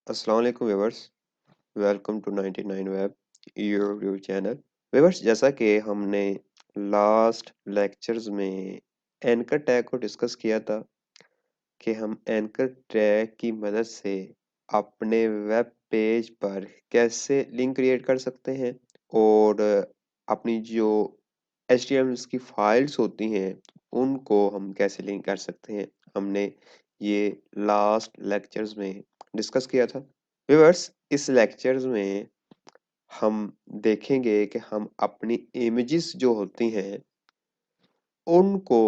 अस्सलाम वालेकुम viewers. Welcome to 99 web YouTube channel. Viewers, जैसा कि हमने लास्ट लेक्चर्स में एंकर टैग को डिस्कस किया था कि हम एंकर टैग की मदद से अपने वेब पेज पर कैसे लिंक क्रिएट कर सकते हैं और अपनी जो HTML की फाइल्स होती हैं उनको हम कैसे लिंक कर सकते हैं। हमने ये लास्ट लेक्चर्स में डिस्कस किया था। व्यूअर्स, इस लेक्चर्स में हम देखेंगे कि हम अपनी इमेजेस जो होती हैं उनको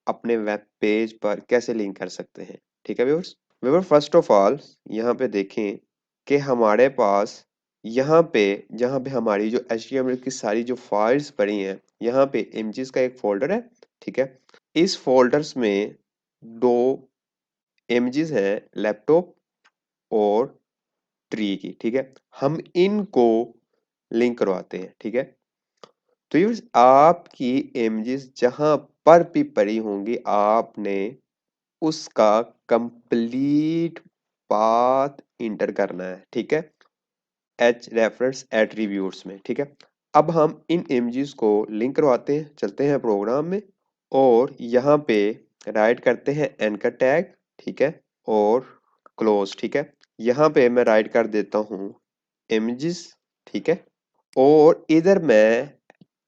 अपने वेब पेज पर कैसे लिंक कर सकते हैं। ठीक है viewers. Viewer, first of all यहाँ पे देखें कि हमारे पास यहाँ पे जहाँ पे हमारी जो HTML की सारी जो फाइल्स पड़ी हैं, यहाँ पे इमेजेस का एक फोल्डर है। ठीक है, इस फोल्डर्स में दो इमेजेस हैं, लैपटॉप और ट्री की। ठीक है, हम इनको लिंक करवाते हैं। ठीक है, तो ये आपकी इमेजेस जहां पर भी पड़ी होंगी आपने उसका कंप्लीट पाथ इंटर करना है। ठीक है, एच रेफरेंस एट्रीब्यूट्स में। ठीक है, अब हम इन इमेजेस को लिंक करवाते हैं। चलते हैं प्रोग्राम में और यहाँ पे राइट करते हैं एंकर टैग। ठीक है, और क्लोज। ठीक है, यहाँ पे मैं राइट कर देता हूँ इमेजेस। ठीक है, और इधर मैं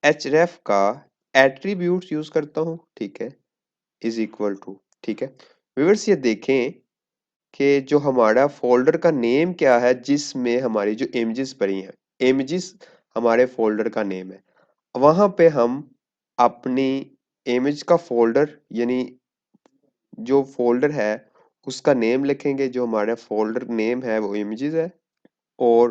href का एट्रीब्यूट्स यूज करता हूँ। ठीक है, इज इक्वल टू। ठीक है व्यूअर्स, ये देखें कि जो हमारा फोल्डर का नेम क्या है जिसमें हमारी जो इमेजेस पड़ी हैं, इमेजेस हमारे फोल्डर का नेम है। वहां पे हम अपनी इमेज का फोल्डर यानी जो फोल्डर है उसका नेम लिखेंगे। जो हमारा फोल्डर नेम है वो इमेजेस है और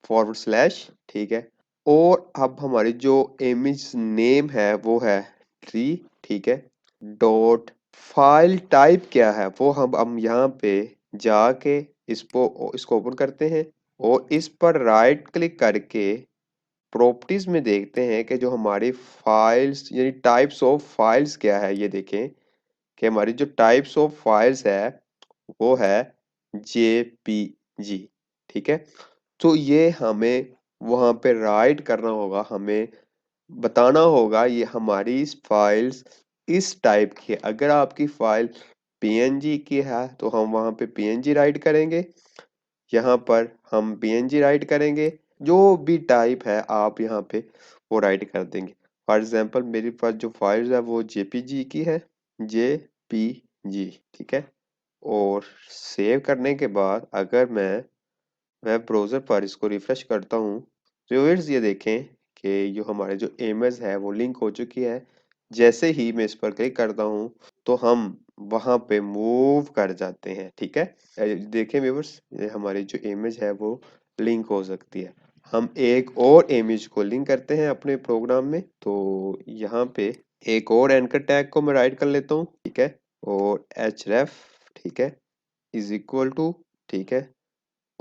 फॉरवर्ड स्लैश। ठीक है, और अब हमारी जो इमेज नेम है वो है ट्री। ठीक है, डॉट फाइल टाइप क्या है वो हम यहाँ पे जाके इसको ओपन करते हैं और इस पर राइट क्लिक करके प्रॉपर्टीज में देखते हैं कि जो हमारी फाइल्स यानी टाइप्स ऑफ फाइल्स क्या है। ये देखें कि हमारी जो टाइप्स ऑफ फाइल्स है वो है JPG। ठीक है, तो ये हमें वहां पे राइट करना होगा, हमें बताना होगा ये हमारी इस फाइल्स इस टाइप की है। अगर आपकी फाइल PNG की है तो हम वहां पे PNG राइट करेंगे, यहाँ पर हम PNG राइट करेंगे। जो भी टाइप है आप यहाँ पे वो राइट कर देंगे। फॉर एग्जांपल मेरे पास जो फाइल्स है वो JPG की है, JPG। ठीक है, और सेव करने के बाद अगर मैं वेब ब्राउजर पर इसको रिफ्रेश करता हूँ तो व्यूअर्स ये देखें कि जो हमारे जो इमेज है वो लिंक हो चुकी है। जैसे ही मैं इस पर क्लिक करता हूँ तो हम वहां पे मूव कर जाते हैं। ठीक है, देखें व्यूअर्स, ये हमारी जो इमेज है वो लिंक हो सकती है। हम एक और इमेज को लिंक करते हैं अपने प्रोग्राम में। तो यहाँ पे एक और एंकर टैग को मैं राइट कर लेता हूँ। ठीक है, और href। ठीक है, इज इक्वल टू। ठीक है,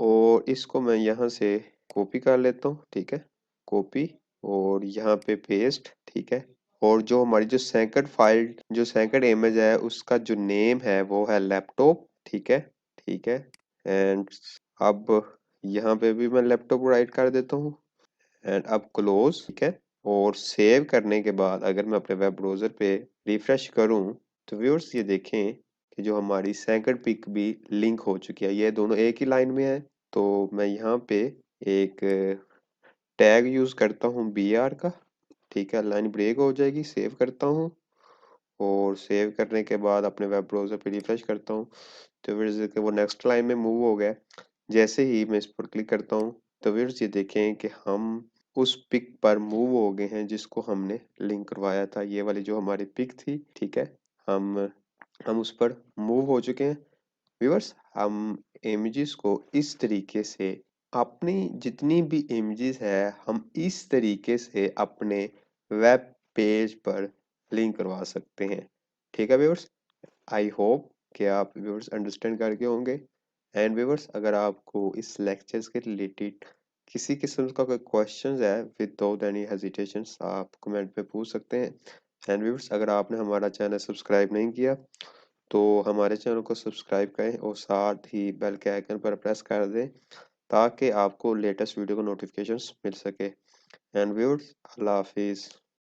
और इसको मैं यहाँ से कॉपी कर लेता हूँ। ठीक है, कॉपी और यहाँ पे पेस्ट। ठीक है, और जो हमारी जो सेकंड फाइल जो सेकंड इमेज है उसका जो नेम है वो है लैपटॉप। ठीक है, ठीक है, एंड अब यहाँ पे भी मैं लैपटॉप राइट कर देता हूँ एंड अब क्लोज। ठीक है, और सेव करने के बाद अगर मैं अपने वेब ब्राउजर पे रिफ्रेश करूँ तो व्यूअर्स ये देखें कि जो हमारी सेकंड पिक भी लिंक हो चुकी है। ये दोनों एक ही लाइन में है। तो मैं यहाँ पे एक टैग यूज करता हूँ BR का। ठीक है, लाइन ब्रेक हो जाएगी। सेव करता हूँ और सेव करने के बाद अपने वेब ब्राउजर पे रिफ्रेश करता हूँ तो फिर वो नेक्स्ट लाइन में मूव हो गया। जैसे ही मैं इस पर क्लिक करता हूँ तो फिर ये देखें कि हम उस पिक पर मूव हो गए हैं जिसको हमने लिंक करवाया था। ये वाली जो हमारी पिक थी। ठीक है, हम उस पर मूव हो चुके हैं। व्यूअर्स, हम इमेजेस को इस तरीके से अपनी जितनी भी इमेजेस है हम इस तरीके से अपने वेब पेज पर लिंक करवा सकते हैं। ठीक है व्यूअर्स, आई होप कि आप व्यूअर्स अंडरस्टैंड करके होंगे। एंड व्यूअर्स, अगर आपको इस लेक्चर्स के रिलेटेड किसी किस्म का कोई क्वेश्चंस है विदाउट एनी हेजिटेशंस आप कमेंट पे पूछ सकते हैं। एंड व्यूअर्स, अगर आपने हमारा चैनल सब्सक्राइब नहीं किया तो हमारे चैनल को सब्सक्राइब करें और साथ ही बेल के आइकन पर प्रेस कर दें ताकि आपको लेटेस्ट वीडियो का नोटिफिकेशंस मिल सके। एंड व्यूअर्स, अल्लाह हाफिज़।